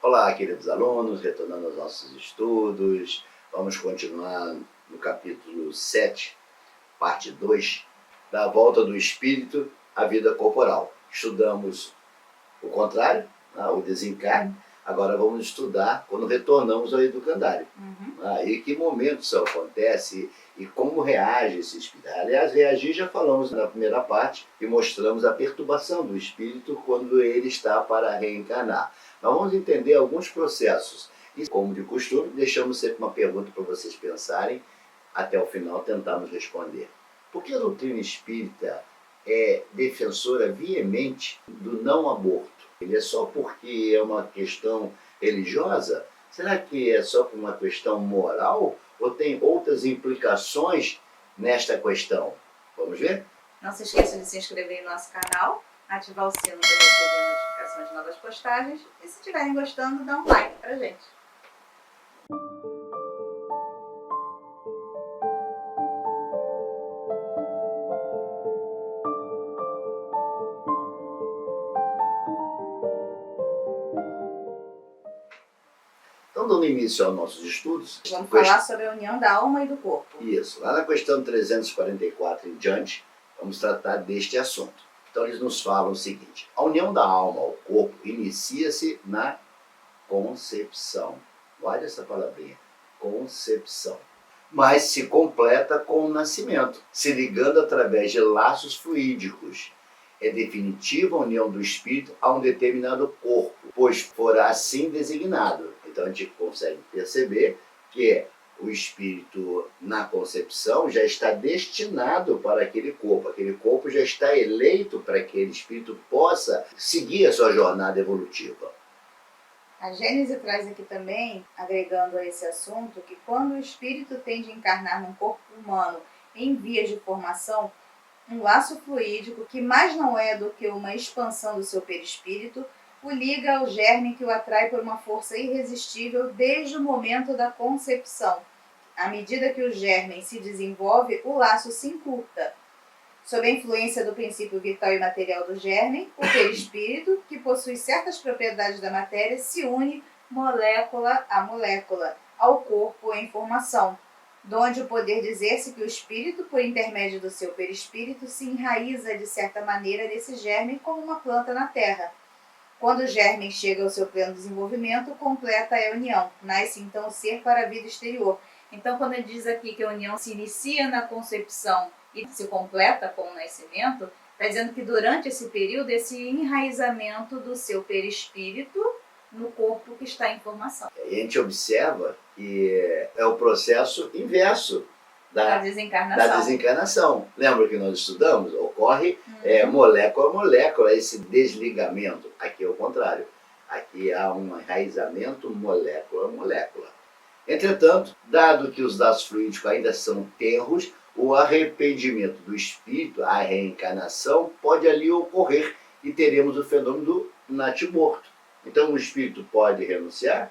Olá, queridos alunos, retornando aos nossos estudos, vamos continuar no capítulo 7, parte 2, da volta do espírito à vida corporal. Estudamos o contrário, o desencarne, agora vamos estudar quando retornamos ao educandário. E que momento isso acontece e como reage esse espírito. Aliás, reagir já falamos na primeira parte e mostramos a perturbação do espírito quando ele está para reencarnar. Nós vamos entender alguns processos e, como de costume, deixamos sempre uma pergunta para vocês pensarem, até o final tentarmos responder. Por que a doutrina espírita é defensora veemente do não aborto? Ele é só porque é uma questão religiosa? Será que é só por uma questão moral? Ou tem outras implicações nesta questão? Vamos ver? Não se esqueça de se inscrever no nosso canal, ativar o sino para receber notificações de novas postagens e, se estiverem gostando, dá um like pra gente. Então, dando início aos nossos estudos... Vamos falar sobre a união da alma e do corpo. Isso. Lá na questão 344 em diante, vamos tratar deste assunto. Então, eles nos falam o seguinte: a união da alma ao corpo inicia-se na concepção. Olha essa palavrinha, concepção. Mas se completa com o nascimento, se ligando através de laços fluídicos. É definitiva a união do espírito a um determinado corpo, pois fora assim designado. Então a gente consegue perceber que o espírito na concepção já está destinado para aquele corpo já está eleito para que aquele espírito possa seguir a sua jornada evolutiva. A Gênese traz aqui também, agregando a esse assunto, que quando o espírito tem de encarnar num corpo humano em vias de formação, um laço fluídico, que mais não é do que uma expansão do seu perispírito, o liga ao germe que o atrai por uma força irresistível desde o momento da concepção. À medida que o germe se desenvolve, o laço se encurta. Sob a influência do princípio vital e material do germe, o perispírito, que possui certas propriedades da matéria, se une molécula a molécula ao corpo em formação, donde o poder dizer-se que o espírito, por intermédio do seu perispírito, se enraiza de certa maneira desse germe como uma planta na terra. Quando o germe chega ao seu pleno desenvolvimento, completa a união. Nasce então o ser para a vida exterior. Então, quando ele diz aqui que a união se inicia na concepção e se completa com o nascimento, está dizendo que durante esse período, esse enraizamento do seu perispírito no corpo que está em formação. E a gente observa que é o processo inverso da desencarnação. Lembra que nós estudamos? Ocorre molécula a molécula, esse desligamento. Aqui é o contrário. Aqui há um enraizamento molécula a molécula. Entretanto, dado que os laços fluídicos ainda são tenros, o arrependimento do espírito, a reencarnação, pode ali ocorrer e teremos o fenômeno do natimorto. Então o espírito pode renunciar?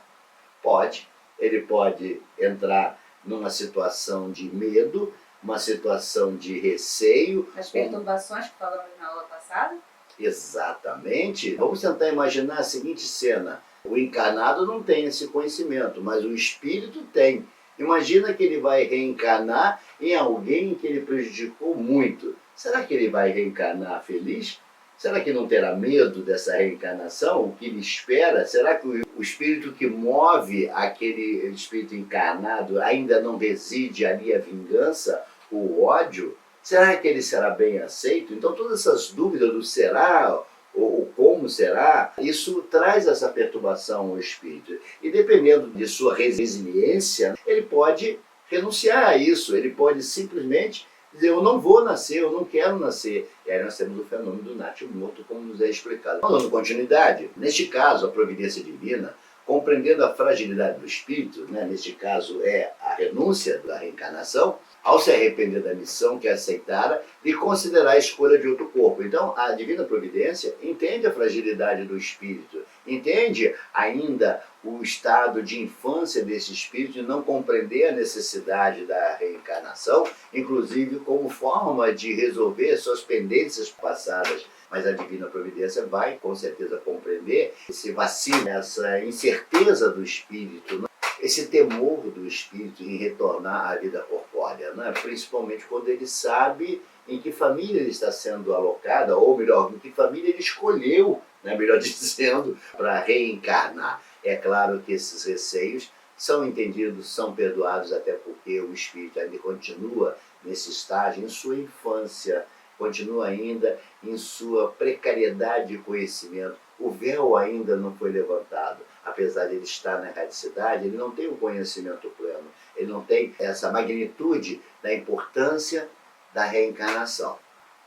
Pode. Ele pode entrar numa situação de medo, uma situação de receio. As perturbações que falamos na aula passada? Exatamente. Vamos tentar imaginar a seguinte cena. O encarnado não tem esse conhecimento, mas o espírito tem. Imagina que ele vai reencarnar em alguém que ele prejudicou muito. Será que ele vai reencarnar feliz? Será que não terá medo dessa reencarnação? O que lhe espera? Será que o espírito que move aquele espírito encarnado ainda não reside ali a vingança, o ódio? Será que ele será bem aceito? Então todas essas dúvidas do será ou como será, isso traz essa perturbação ao espírito. E dependendo de sua resiliência, ele pode renunciar a isso, ele pode simplesmente dizer: eu não vou nascer, eu não quero nascer. E aí nós temos o fenômeno do natimorto, como nos é explicado. Dando continuidade, neste caso, a providência divina, compreendendo a fragilidade do espírito, neste caso é a renúncia da reencarnação, ao se arrepender da missão que aceitara e considerar a escolha de outro corpo. Então, a divina providência entende a fragilidade do espírito, entende ainda o estado de infância desse espírito e não compreender a necessidade da reencarnação, inclusive como forma de resolver suas pendências passadas. Mas a divina providência vai, com certeza, compreender esse vacilo, essa incerteza do espírito, né? Esse temor do espírito em retornar à vida corpórea, né? Principalmente quando ele sabe em que família ele está sendo alocado, ou melhor, em que família ele escolheu, né? Melhor dizendo, para reencarnar. É claro que esses receios são entendidos, são perdoados, até porque o espírito ainda continua nesse estágio, em sua infância, continua ainda em sua precariedade de conhecimento. O véu ainda não foi levantado. Apesar de ele estar na erradicidade, ele não tem o conhecimento pleno. Ele não tem essa magnitude da importância da reencarnação.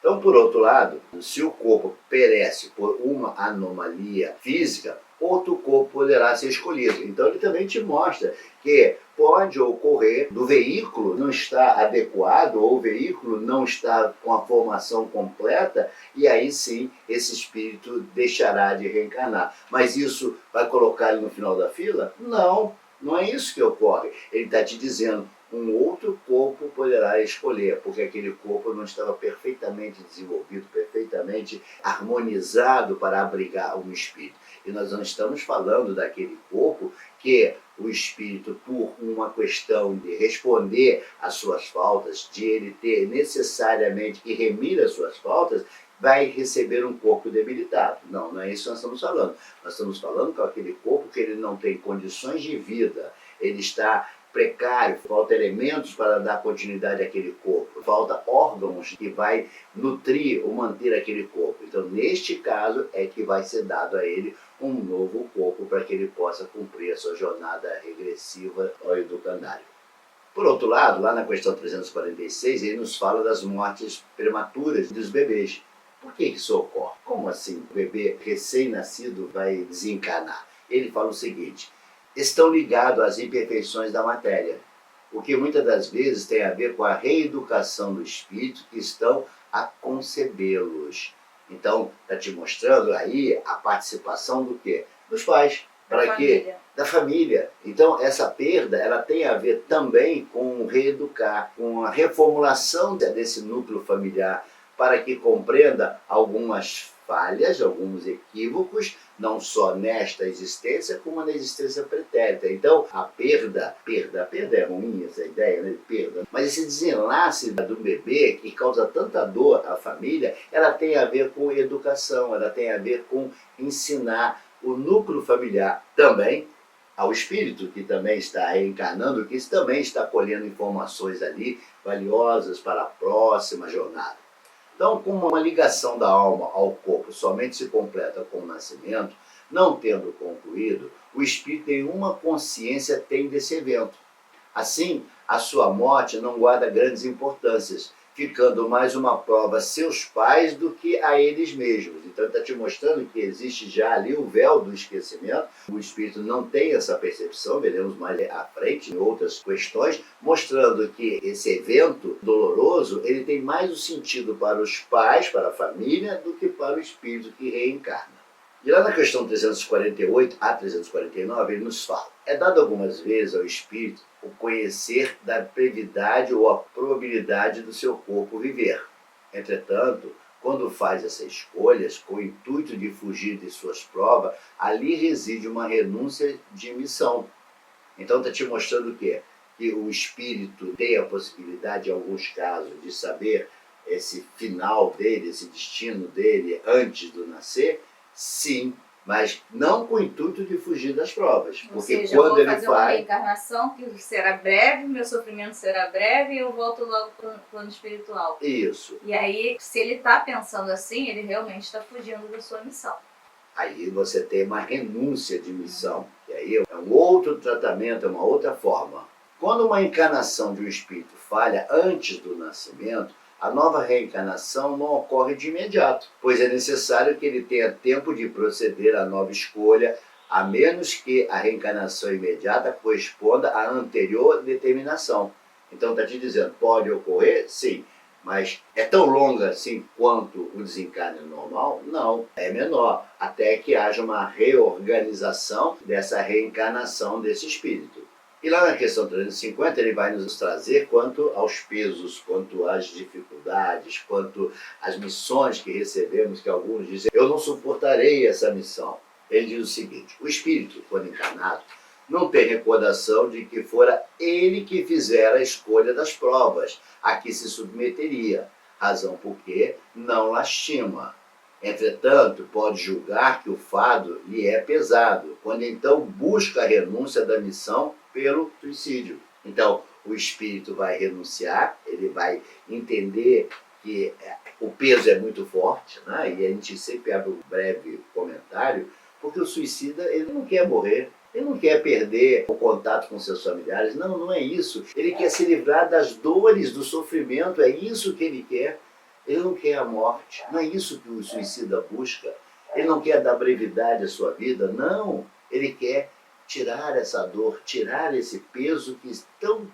Então, por outro lado, se o corpo perece por uma anomalia física, outro corpo poderá ser escolhido. Então ele também te mostra que pode ocorrer do veículo não estar adequado ou o veículo não está com a formação completa e aí sim esse espírito deixará de reencarnar. Mas isso vai colocar ele no final da fila? Não, não é isso que ocorre. Ele está te dizendo, um outro corpo poderá escolher, porque aquele corpo não estava perfeitamente desenvolvido, perfeitamente harmonizado para abrigar um espírito. E nós não estamos falando daquele corpo que o espírito, por uma questão de responder às suas faltas, de ele ter necessariamente que remir as suas faltas, vai receber um corpo debilitado. Não, não é isso que nós estamos falando. Nós estamos falando com aquele corpo que ele não tem condições de vida, ele está precário, falta elementos para dar continuidade àquele corpo, falta órgãos que vai nutrir ou manter aquele corpo. Então, neste caso, é que vai ser dado a ele um novo corpo para que ele possa cumprir a sua jornada regressiva ao educandário. Por outro lado, lá na questão 346, ele nos fala das mortes prematuras dos bebês. Por que isso ocorre? Como assim o bebê recém-nascido vai desencarnar? Ele fala o seguinte: estão ligados às imperfeições da matéria, o que muitas das vezes tem a ver com a reeducação do espírito que estão a concebê-los. Então, está te mostrando aí a participação do quê? Dos pais. Para quê? Da família. Então, essa perda ela tem a ver também com reeducar, com a reformulação desse núcleo familiar, para que compreenda algumas falhas, alguns equívocos, não só nesta existência, como na existência pretérita. Então, a perda é ruim essa ideia, né, de perda, mas esse desenlace do bebê, que causa tanta dor à família, ela tem a ver com educação, ela tem a ver com ensinar o núcleo familiar também ao espírito que também está reencarnando, que também está colhendo informações ali valiosas para a próxima jornada. Então, como uma ligação da alma ao corpo somente se completa com o nascimento, não tendo concluído, o espírito em uma consciência tem desse evento. Assim, a sua morte não guarda grandes importâncias, ficando mais uma prova a seus pais do que a eles mesmos. Então está te mostrando que existe já ali o véu do esquecimento. O espírito não tem essa percepção, veremos mais à frente em outras questões, mostrando que esse evento doloroso ele tem mais o sentido para os pais, para a família, do que para o espírito que reencarna. E lá na questão 348 a 349 ele nos fala: é dado algumas vezes ao espírito o conhecer da brevidade ou a probabilidade do seu corpo viver. Entretanto, quando faz essas escolhas com o intuito de fugir de suas provas, ali reside uma renúncia de missão. Então está te mostrando o quê? Que o espírito tem a possibilidade, em alguns casos, de saber esse final dele, esse destino dele antes do nascer. Sim, mas não com o intuito de fugir das provas. Ou porque seja, quando eu vou ele fazer uma faz... reencarnação que será breve, meu sofrimento será breve e eu volto logo para o plano espiritual. Isso. E aí, se ele está pensando assim, ele realmente está fugindo da sua missão. Aí você tem uma renúncia de missão. E aí é um outro tratamento, é uma outra forma. Quando uma encarnação de um espírito falha antes do nascimento, a nova reencarnação não ocorre de imediato, pois é necessário que ele tenha tempo de proceder à nova escolha, a menos que a reencarnação imediata corresponda à anterior determinação. Então está te dizendo, pode ocorrer? Sim. Mas é tão longa assim quanto o desencarne normal? Não, é menor, até que haja uma reorganização dessa reencarnação desse espírito. E lá na questão 350 ele vai nos trazer quanto aos pesos, quanto às dificuldades, quanto às missões que recebemos, que alguns dizem, eu não suportarei essa missão. Ele diz o seguinte, o espírito, quando encarnado, não tem recordação de que fora ele que fizera a escolha das provas, a que se submeteria, razão porque não lastima. Entretanto, pode julgar que o fardo lhe é pesado, quando então busca a renúncia da missão pelo suicídio. Então, o espírito vai renunciar, ele vai entender que o peso é muito forte, né? E a gente sempre abre um breve comentário, porque o suicida ele não quer morrer, ele não quer perder o contato com seus familiares, não, não é isso. Ele quer se livrar das dores, do sofrimento, é isso que ele quer. Ele não quer a morte, não é isso que o suicida busca. Ele não quer dar brevidade à sua vida, não. Ele quer tirar essa dor, tirar esse peso que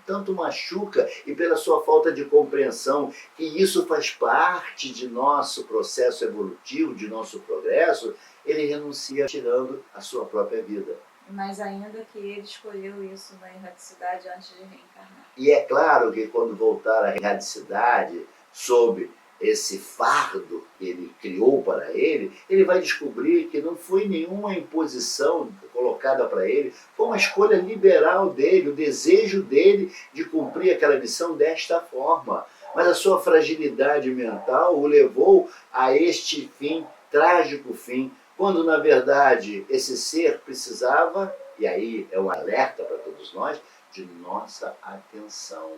tanto machuca e pela sua falta de compreensão que isso faz parte de nosso processo evolutivo, de nosso progresso, ele renuncia tirando a sua própria vida. Mas ainda que ele escolheu isso na erradicidade antes de reencarnar. E é claro que quando voltar à erradicidade, sob esse fardo que ele criou para ele, ele vai descobrir que não foi nenhuma imposição colocada para ele, foi uma escolha liberal dele, o desejo dele de cumprir aquela missão desta forma. Mas a sua fragilidade mental o levou a este fim, trágico fim, quando na verdade esse ser precisava, e aí é um alerta para todos nós, de nossa atenção,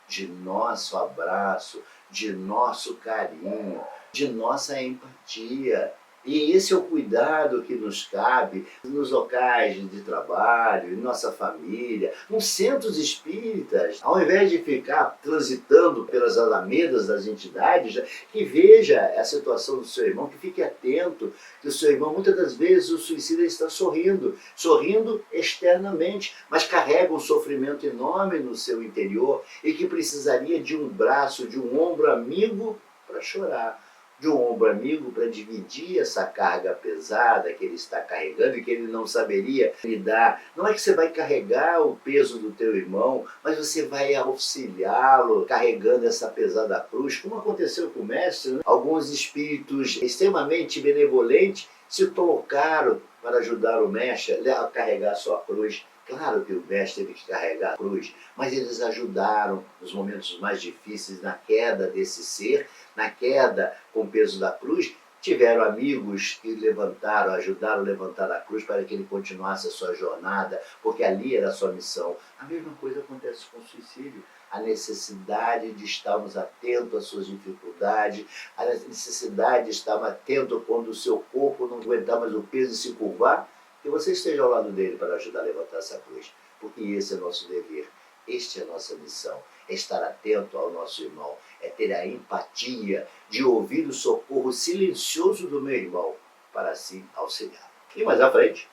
de nosso abraço, de nosso carinho, de nossa empatia. E esse é o cuidado que nos cabe nos locais de trabalho, em nossa família, nos centros espíritas. Ao invés de ficar transitando pelas alamedas das entidades, que veja a situação do seu irmão, que fique atento, que o seu irmão, muitas das vezes, o suicida está sorrindo, sorrindo externamente, mas carrega um sofrimento enorme no seu interior e que precisaria de um braço, de um ombro amigo para chorar, de um ombro amigo para dividir essa carga pesada que ele está carregando e que ele não saberia lidar. Não é que você vai carregar o peso do teu irmão, mas você vai auxiliá-lo carregando essa pesada cruz, como aconteceu com o mestre, né? Alguns espíritos extremamente benevolentes se colocaram para ajudar o mestre a carregar a sua cruz. Claro que o mestre teve que carregar a cruz, mas eles ajudaram nos momentos mais difíceis, na queda desse ser, na queda com o peso da cruz. Tiveram amigos que levantaram, ajudaram a levantar a cruz para que ele continuasse a sua jornada, porque ali era a sua missão. A mesma coisa acontece com o suicídio. A necessidade de estarmos atentos às suas dificuldades, a necessidade de estarmos atentos quando o seu corpo não aguentar mais o peso e se curvar, que você esteja ao lado dele para ajudar a levantar essa cruz, porque esse é nosso dever, esta é a nossa missão, é estar atento ao nosso irmão, é ter a empatia de ouvir o socorro silencioso do meu irmão, para assim auxiliar. E mais à frente,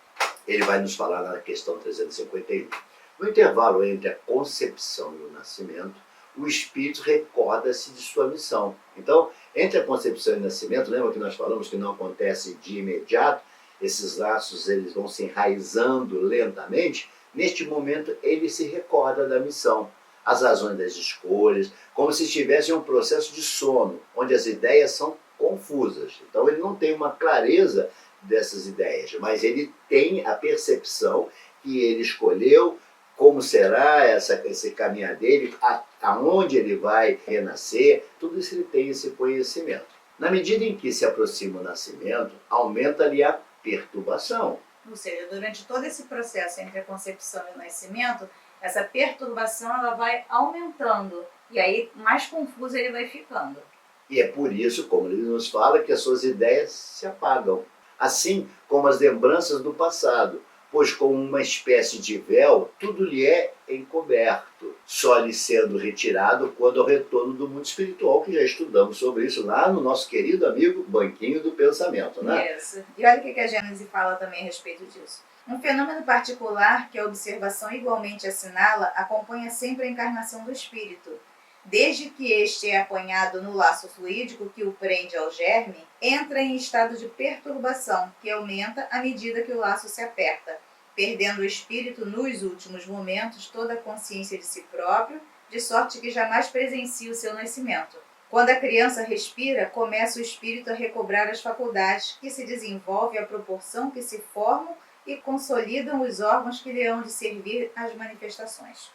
ele vai nos falar na questão 351. No intervalo entre a concepção e o nascimento, o espírito recorda-se de sua missão. Então, entre a concepção e o nascimento, lembra que nós falamos que não acontece de imediato, esses laços eles vão se enraizando lentamente. Neste momento ele se recorda da missão, as razões das escolhas, como se estivesse em um processo de sono, onde as ideias são confusas. Então ele não tem uma clareza dessas ideias, mas ele tem a percepção que ele escolheu, como será esse caminhar dele, aonde ele vai renascer, tudo isso ele tem esse conhecimento. Na medida em que se aproxima o nascimento, aumenta-lhe a perturbação. Ou seja, durante todo esse processo entre a concepção e o nascimento, essa perturbação ela vai aumentando e aí mais confuso ele vai ficando. E é por isso, como ele nos fala, que as suas ideias se apagam, assim como as lembranças do passado, pois com uma espécie de véu, tudo lhe é encoberto, só lhe sendo retirado quando ao retorno do mundo espiritual, que já estudamos sobre isso lá no nosso querido amigo Banquinho do Pensamento, né? Isso. E olha o que a Gênese fala também a respeito disso. Um fenômeno particular que a observação igualmente assinala acompanha sempre a encarnação do espírito. Desde que este é apanhado no laço fluídico que o prende ao germe, entra em estado de perturbação, que aumenta à medida que o laço se aperta, perdendo o espírito nos últimos momentos toda a consciência de si próprio, de sorte que jamais presencia o seu nascimento. Quando a criança respira, começa o espírito a recobrar as faculdades, que se desenvolve à proporção que se formam e consolidam os órgãos que lhe hão de servir às manifestações.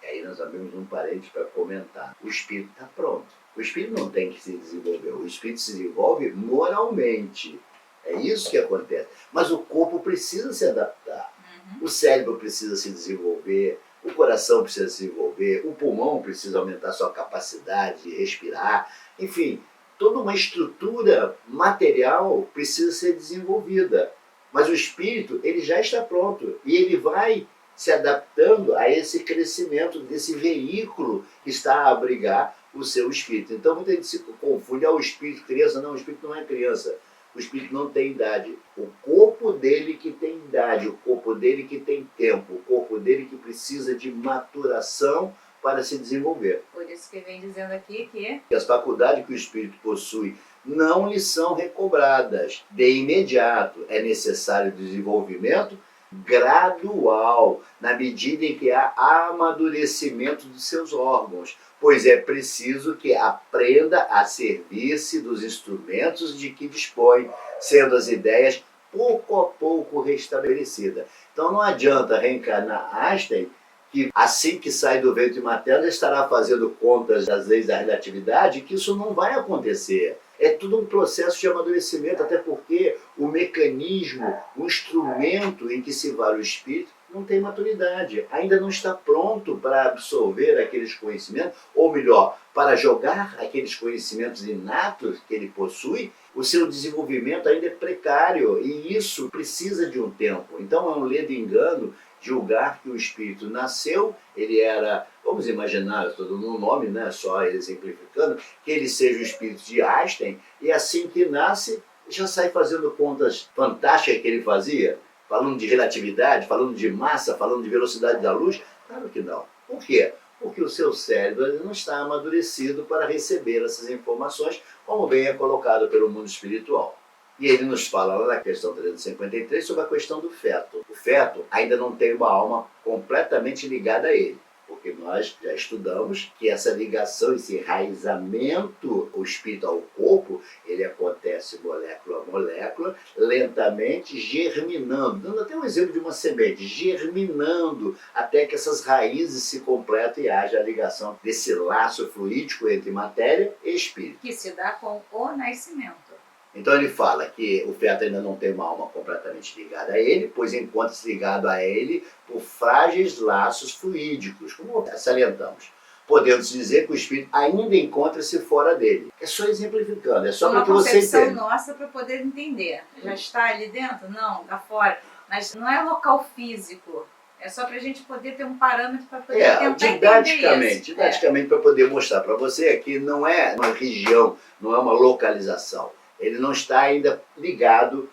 E aí nós abrimos um parênteses para comentar. O espírito está pronto. O espírito não tem que se desenvolver. O espírito se desenvolve moralmente. É isso que acontece. Mas o corpo precisa se adaptar. O cérebro precisa se desenvolver. O coração precisa se desenvolver. O pulmão precisa aumentar sua capacidade de respirar. Enfim, toda uma estrutura material precisa ser desenvolvida. Mas o espírito, ele já está pronto. E ele vai se adaptando a esse crescimento desse veículo que está a abrigar o seu espírito. Então muita gente se confunde, o espírito criança. Não, o espírito não é criança. O espírito não tem idade. O corpo dele que tem idade, o corpo dele que tem tempo, o corpo dele que precisa de maturação para se desenvolver. Por isso que vem dizendo aqui que as faculdades que o espírito possui não lhe são recobradas de imediato. É necessário desenvolvimento gradual, na medida em que há amadurecimento dos seus órgãos, pois é preciso que aprenda a servir-se dos instrumentos de que dispõe, sendo as ideias pouco a pouco restabelecidas. Então não adianta reencarnar Einstein, que assim que sai do ventre materno estará fazendo contas das leis da relatividade, que isso não vai acontecer. É tudo um processo de amadurecimento, até porque o mecanismo, o instrumento em que se vale o espírito não tem maturidade, ainda não está pronto para absorver aqueles conhecimentos, ou melhor, para jogar aqueles conhecimentos inatos que ele possui. O seu desenvolvimento ainda é precário e isso precisa de um tempo. Então é um ledo engano julgar que o espírito nasceu, ele era, vamos imaginar, estou dando um nome, né, só exemplificando, que ele seja o espírito de Einstein, e assim que nasce, já sai fazendo contas fantásticas que ele fazia, falando de relatividade, falando de massa, falando de velocidade da luz. Claro que não. Por quê? Porque o seu cérebro não está amadurecido para receber essas informações, como bem é colocado pelo mundo espiritual. E ele nos fala lá na questão 353 sobre a questão do feto. O feto ainda não tem uma alma completamente ligada a ele, porque nós já estudamos que essa ligação, esse enraizamento, o espírito ao corpo, ele acontece molécula a molécula, lentamente germinando, dando até um exemplo de uma semente, germinando até que essas raízes se completem e haja a ligação desse laço fluídico entre matéria e espírito. Que se dá com o nascimento. Então ele fala que o feto ainda não tem uma alma completamente ligada a ele, pois encontra-se ligado a ele por frágeis laços fluídicos, como salientamos. Podemos dizer que o espírito ainda encontra-se fora dele. É só exemplificando, é só para que você entenda. Uma concepção nossa para poder entender. Já está ali dentro? Não, está fora. Mas não é local físico. É só para a gente poder ter um parâmetro para poder tentar entender isso. Didaticamente para poder mostrar para você que não é uma região, não é uma localização. Ele não está ainda ligado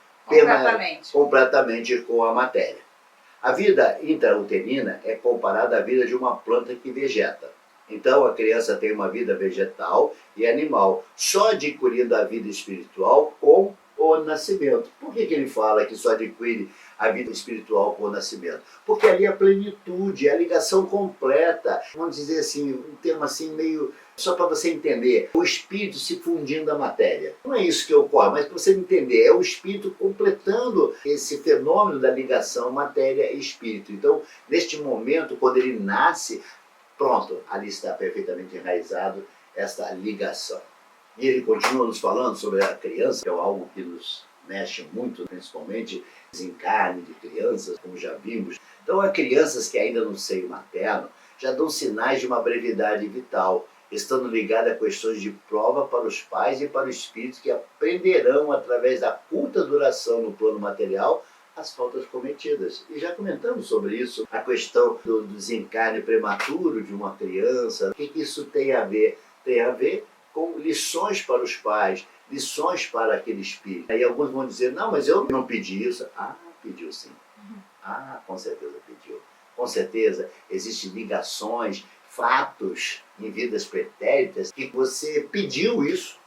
completamente com a matéria. A vida intrauterina é comparada à vida de uma planta que vegeta. Então a criança tem uma vida vegetal e animal, só adquirindo a vida espiritual com o nascimento. Por que ele fala que só adquire a vida espiritual com o nascimento? Porque ali a plenitude, a ligação completa, vamos dizer assim, um termo assim meio, só para você entender, o espírito se fundindo à matéria. Não é isso que ocorre, mas para você entender, é o espírito completando esse fenômeno da ligação matéria e espírito. Então, neste momento, quando ele nasce, pronto, ali está perfeitamente enraizado essa ligação. E ele continua nos falando sobre a criança, que é algo que nos mexe muito, principalmente desencarne de crianças, como já vimos. Então, há crianças que ainda no seio materno já dão sinais de uma brevidade vital, estando ligadas a questões de prova para os pais e para os espíritos que aprenderão, através da curta duração no plano material, as faltas cometidas. E já comentamos sobre isso, a questão do desencarne prematuro de uma criança. O que isso tem a ver? Tem a ver com lições para os pais, lições para aquele espírito. Aí alguns vão dizer, não, mas eu não pedi isso. Ah, pediu sim. Ah, com certeza pediu. Com certeza existem ligações, fatos em vidas pretéritas que você pediu isso.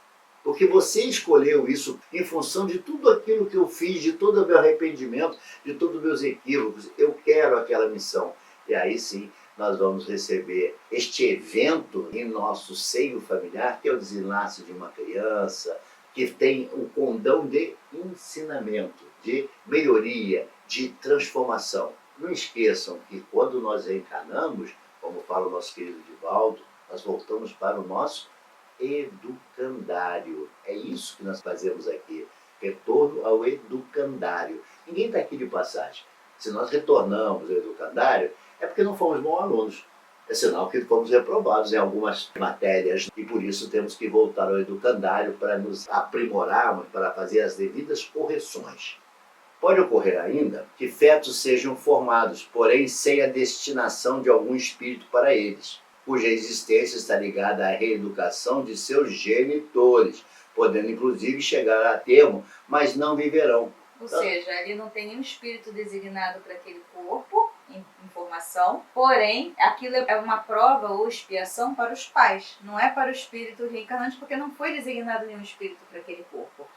Porque você escolheu isso em função de tudo aquilo que eu fiz, de todo o meu arrependimento, de todos os meus equívocos. Eu quero aquela missão. E aí sim, nós vamos receber este evento em nosso seio familiar, que é o desenlace de uma criança, que tem o condão de ensinamento, de melhoria, de transformação. Não esqueçam que quando nós reencarnamos, como fala o nosso querido Divaldo, nós voltamos para o nosso educandário. É isso que nós fazemos aqui, retorno ao educandário. Ninguém está aqui de passagem. Se nós retornamos ao educandário, é porque não fomos bons alunos. É sinal que fomos reprovados em algumas matérias e por isso temos que voltar ao educandário para nos aprimorarmos, para fazer as devidas correções. Pode ocorrer ainda que fetos sejam formados, porém sem a destinação de algum espírito para eles, cuja existência está ligada à reeducação de seus genitores, podendo inclusive chegar a termo, mas não viverão. Ou seja, ali não tem nenhum espírito designado para aquele corpo, em formação, porém, aquilo é uma prova ou expiação para os pais, não é para o espírito reencarnante, porque não foi designado nenhum espírito para aquele corpo.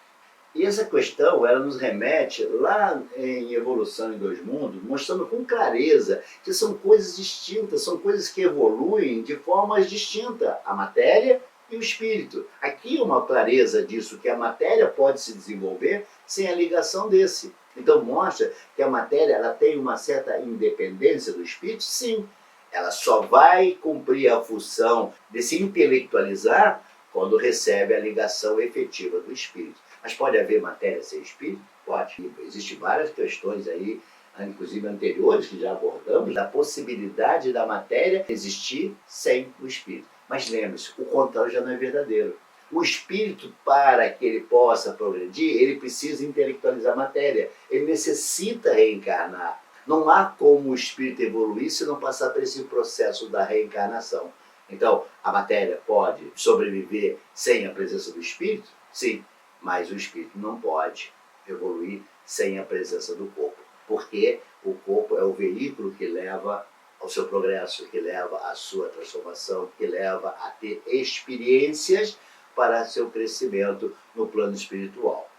E essa questão, ela nos remete lá em Evolução em Dois Mundos, mostrando com clareza que são coisas distintas, são coisas que evoluem de formas distintas, a matéria e o espírito. Aqui é uma clareza disso, que a matéria pode se desenvolver sem a ligação desse. Então mostra que a matéria ela tem uma certa independência do espírito, sim. Ela só vai cumprir a função de se intelectualizar quando recebe a ligação efetiva do espírito. Mas pode haver matéria sem espírito? Pode. Existem várias questões aí, inclusive anteriores, que já abordamos, da possibilidade da matéria existir sem o espírito. Mas lembre-se, o contrário já não é verdadeiro. O espírito, para que ele possa progredir, ele precisa intelectualizar a matéria. Ele necessita reencarnar. Não há como o espírito evoluir se não passar por esse processo da reencarnação. Então, a matéria pode sobreviver sem a presença do espírito? Sim, mas o espírito não pode evoluir sem a presença do corpo. Porque o corpo é o veículo que leva ao seu progresso, que leva à sua transformação, que leva a ter experiências para seu crescimento no plano espiritual.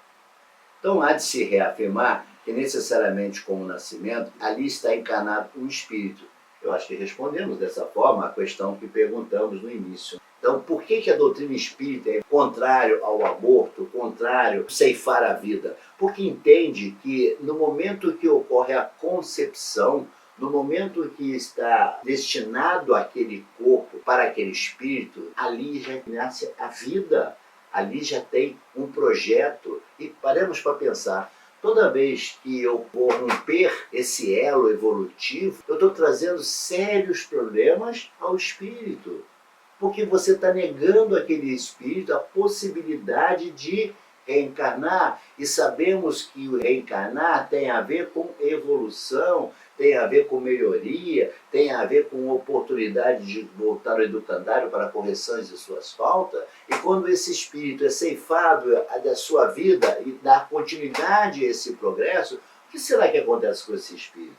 Então há de se reafirmar que necessariamente com o nascimento, ali está encarnado um espírito. Eu acho que respondemos dessa forma a questão que perguntamos no início. Então, por que a doutrina espírita é contrário ao aborto, contrário a ceifar a vida? Porque entende que no momento que ocorre a concepção, no momento que está destinado aquele corpo para aquele espírito, ali já nasce a vida, ali já tem um projeto. E paremos para pensar, toda vez que eu vou romper esse elo evolutivo, eu estou trazendo sérios problemas ao espírito. Porque você está negando àquele espírito a possibilidade de reencarnar. E sabemos que o reencarnar tem a ver com evolução, tem a ver com melhoria, tem a ver com oportunidade de voltar ao educandário para correções de suas faltas. E quando esse espírito é ceifado da sua vida e dá continuidade a esse progresso, o que será que acontece com esse espírito?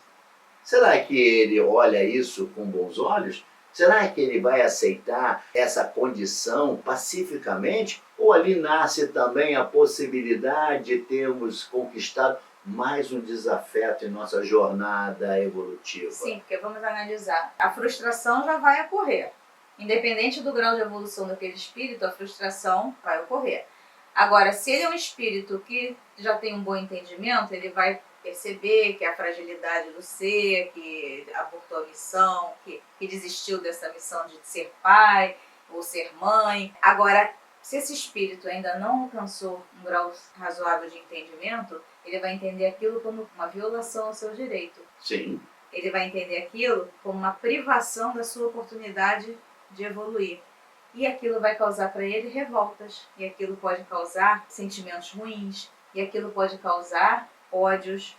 Será que ele olha isso com bons olhos? Será que ele vai aceitar essa condição pacificamente? Ou ali nasce também a possibilidade de termos conquistado mais um desafeto em nossa jornada evolutiva? Sim, porque vamos analisar. A frustração já vai ocorrer. Independente do grau de evolução daquele espírito, a frustração vai ocorrer. Agora, se ele é um espírito que já tem um bom entendimento, ele vai perceber que a fragilidade do ser, que abortou a missão, que desistiu dessa missão de ser pai ou ser mãe. Agora, se esse espírito ainda não alcançou um grau razoável de entendimento, ele vai entender aquilo como uma violação ao seu direito. Sim. Ele vai entender aquilo como uma privação da sua oportunidade de evoluir. E aquilo vai causar para ele revoltas. E aquilo pode causar sentimentos ruins. E aquilo pode causar ódios.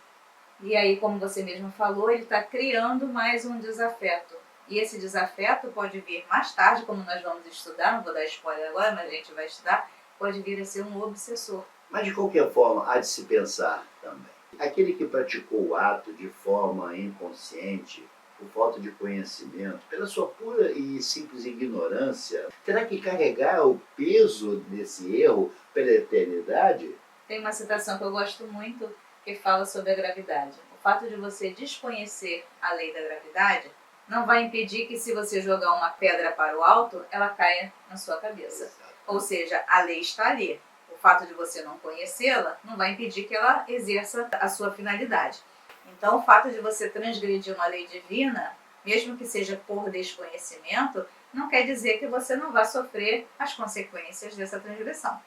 E aí, como você mesmo falou, ele está criando mais um desafeto. E esse desafeto pode vir mais tarde, como nós vamos estudar, não vou dar spoiler agora, mas a gente vai estudar, pode vir a ser um obsessor. Mas de qualquer forma, há de se pensar também. Aquele que praticou o ato de forma inconsciente, por falta de conhecimento, pela sua pura e simples ignorância, terá que carregar o peso desse erro pela eternidade. Tem uma citação que eu gosto muito que fala sobre a gravidade. O fato de você desconhecer a lei da gravidade não vai impedir que, se você jogar uma pedra para o alto, ela caia na sua cabeça. Exato. Ou seja, a lei está ali. O fato de você não conhecê-la não vai impedir que ela exerça a sua finalidade. Então, o fato de você transgredir uma lei divina, mesmo que seja por desconhecimento, não quer dizer que você não vai sofrer as consequências dessa transgressão.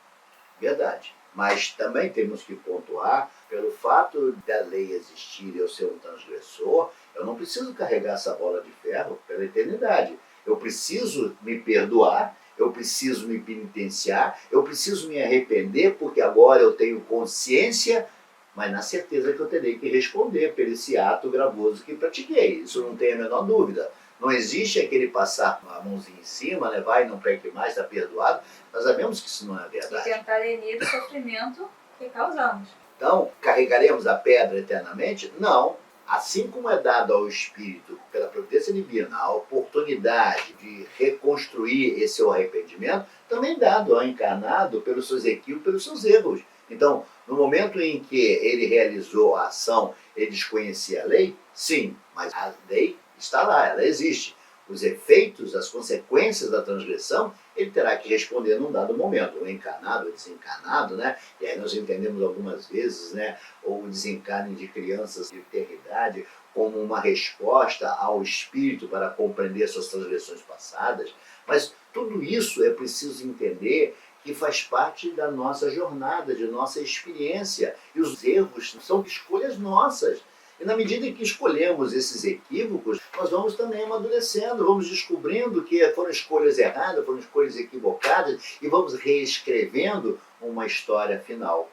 Verdade. Mas também temos que pontuar, pelo fato da lei existir e eu ser um transgressor, eu não preciso carregar essa bola de ferro pela eternidade. Eu preciso me perdoar, eu preciso me penitenciar, eu preciso me arrepender, porque agora eu tenho consciência, mas na certeza que eu terei que responder por esse ato gravoso que pratiquei. Isso não tem a menor dúvida. Não existe aquele passar a mãozinha em cima, né? Vai, não peque mais, está perdoado. Nós sabemos que isso não é E verdade. tentar lenir o sofrimento que causamos. Então, carregaremos a pedra eternamente? Não. Assim como é dado ao Espírito, pela providência divina, a oportunidade de reconstruir esse seu arrependimento, também é dado ao encarnado pelos seus equívocos, pelos seus erros. Então, no momento em que ele realizou a ação, ele desconhecia a lei? Sim, mas a lei está lá, ela existe. Os efeitos, as consequências da transgressão, ele terá que responder num dado momento, o encarnado, o desencarnado, né? E aí nós entendemos algumas vezes, né, o desencarne de crianças de eternidade como uma resposta ao espírito para compreender suas transgressões passadas, mas tudo isso é preciso entender que faz parte da nossa jornada, de nossa experiência, e os erros são escolhas nossas. E na medida em que escolhemos esses equívocos, nós vamos também amadurecendo, vamos descobrindo que foram escolhas erradas, foram escolhas equivocadas, e vamos reescrevendo uma história final.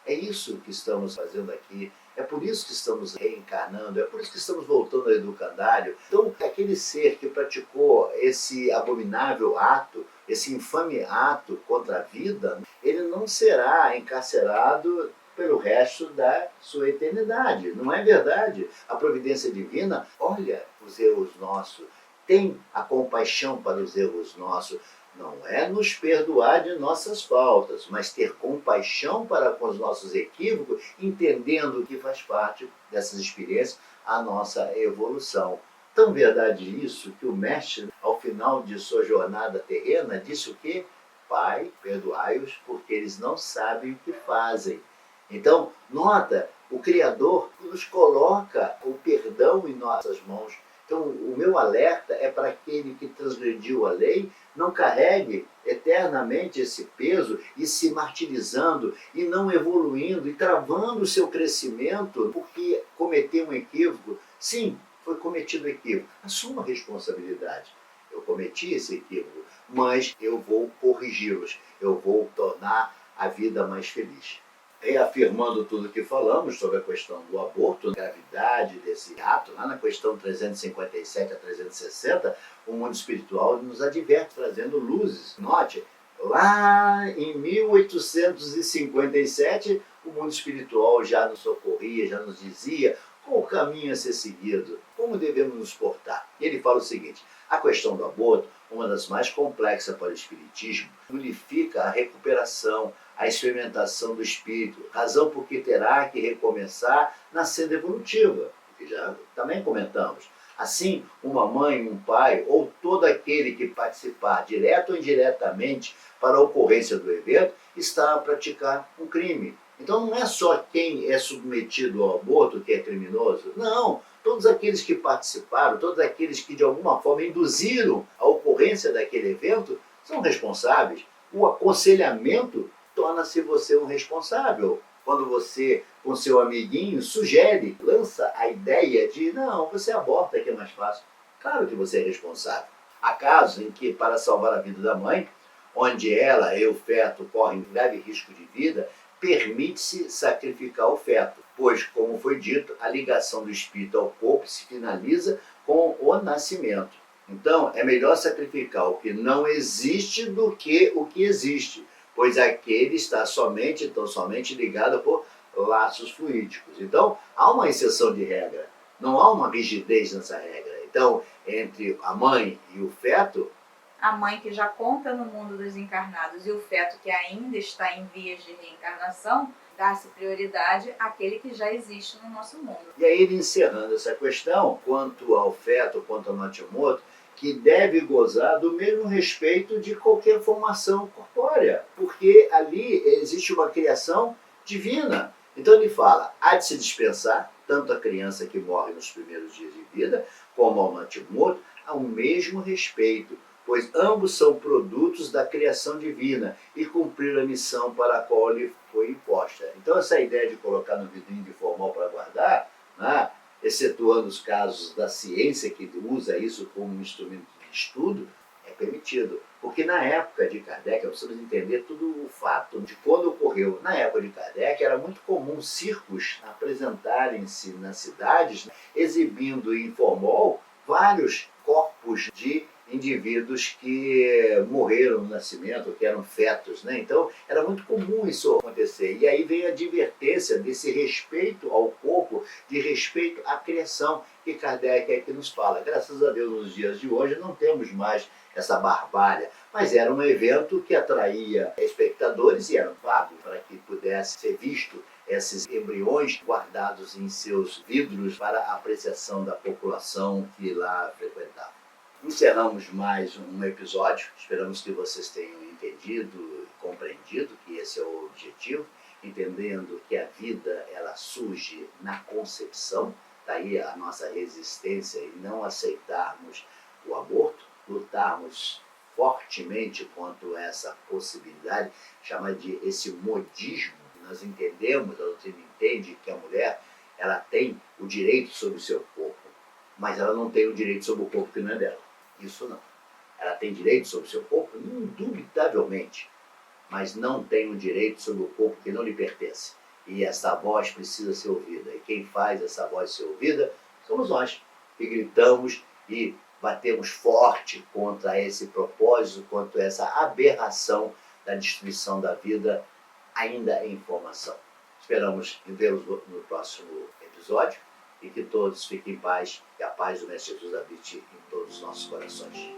É isso que estamos fazendo aqui, é por isso que estamos reencarnando, é por isso que estamos voltando ao educandário. Então, aquele ser que praticou esse abominável ato, esse infame ato contra a vida, ele não será encarcerado pelo resto da sua eternidade. Não é verdade? A providência divina olha os erros nossos, tem a compaixão para os erros nossos. Não é nos perdoar de nossas faltas, mas ter compaixão para com os nossos equívocos, entendendo que faz parte dessas experiências a nossa evolução. Tão verdade isso que o Mestre, ao final de sua jornada terrena, disse o quê? Pai, perdoai-os porque eles não sabem o que fazem. Então, nota, o Criador nos coloca o perdão em nossas mãos. Então, o meu alerta é para aquele que transgrediu a lei, não carregue eternamente esse peso e se martirizando e não evoluindo e travando o seu crescimento porque cometeu um equívoco. Sim, foi cometido equívoco. Assuma a responsabilidade. Eu cometi esse equívoco, mas eu vou corrigi-los. Eu vou tornar a vida mais feliz. Reafirmando tudo que falamos sobre a questão do aborto, a gravidade desse ato, lá na questão 357 a 360, o mundo espiritual nos adverte, trazendo luzes. Note, lá em 1857, o mundo espiritual já nos socorria, já nos dizia qual o caminho a ser seguido, como devemos nos portar. E ele fala o seguinte: a questão do aborto, uma das mais complexas para o espiritismo, unifica a recuperação, a experimentação do espírito, razão por que terá que recomeçar na senda evolutiva, que já também comentamos. Assim, uma mãe, um pai ou todo aquele que participar direto ou indiretamente para a ocorrência do evento está a praticar um crime. Então não é só quem é submetido ao aborto que é criminoso, não. Todos aqueles que participaram, todos aqueles que de alguma forma induziram a ocorrência daquele evento são responsáveis. O aconselhamento torna-se você um responsável. Quando você, com seu amiguinho, sugere, lança a ideia de não, você aborta que é mais fácil. Claro que você é responsável. Há casos em que, para salvar a vida da mãe, onde ela e o feto correm grave risco de vida, permite-se sacrificar o feto, pois, como foi dito, a ligação do espírito ao corpo se finaliza com o nascimento. Então, é melhor sacrificar o que não existe do que o que existe, pois aquele está somente ligado por laços fluídicos. Então, há uma exceção de regra, não há uma rigidez nessa regra. Então, entre a mãe e o feto, a mãe que já conta no mundo dos encarnados e o feto que ainda está em vias de reencarnação, dá-se prioridade àquele que já existe no nosso mundo. E aí ele encerrando essa questão, quanto ao feto, quanto ao natimoto, que deve gozar do mesmo respeito de qualquer formação corpórea, porque ali existe uma criação divina. Então ele fala, há de se dispensar, tanto a criança que morre nos primeiros dias de vida, como ao natimoto, ao mesmo respeito, pois ambos são produtos da criação divina e cumpriram a missão para a qual lhe foi imposta. Então essa ideia de colocar no vidrinho de formal para guardar, né, excetuando os casos da ciência que usa isso como um instrumento de estudo, é permitido. Porque na época de Kardec, nós precisamos entender todo o fato de quando ocorreu. Na época de Kardec era muito comum circos apresentarem-se nas cidades, exibindo em formol vários corpos de indivíduos que morreram no nascimento, que eram fetos, né? Então era muito comum isso acontecer. E aí vem a advertência desse respeito ao corpo, de respeito à criação, que Kardec é que nos fala. Graças a Deus, nos dias de hoje não temos mais essa barbárie, mas era um evento que atraía espectadores e era válido para que pudesse ser visto esses embriões guardados em seus vidros para a apreciação da população que lá frequentava. Encerramos mais um episódio, esperamos que vocês tenham entendido e compreendido que esse é o objetivo, entendendo que a vida ela surge na concepção, daí a nossa resistência em não aceitarmos o aborto, lutarmos fortemente contra essa possibilidade, chamada de esse modismo. Nós entendemos, a doutrina entende que a mulher ela tem o direito sobre o seu corpo, mas ela não tem o direito sobre o corpo que não é dela. Isso não. Ela tem direito sobre o seu corpo, indubitavelmente, mas não tem o direito sobre o corpo que não lhe pertence. E essa voz precisa ser ouvida. E quem faz essa voz ser ouvida somos nós, que gritamos e batemos forte contra esse propósito, contra essa aberração da destruição da vida ainda em formação. Esperamos vê-los no próximo episódio e que todos fiquem em paz, que a paz do Mestre Jesus habite em todos os nossos corações.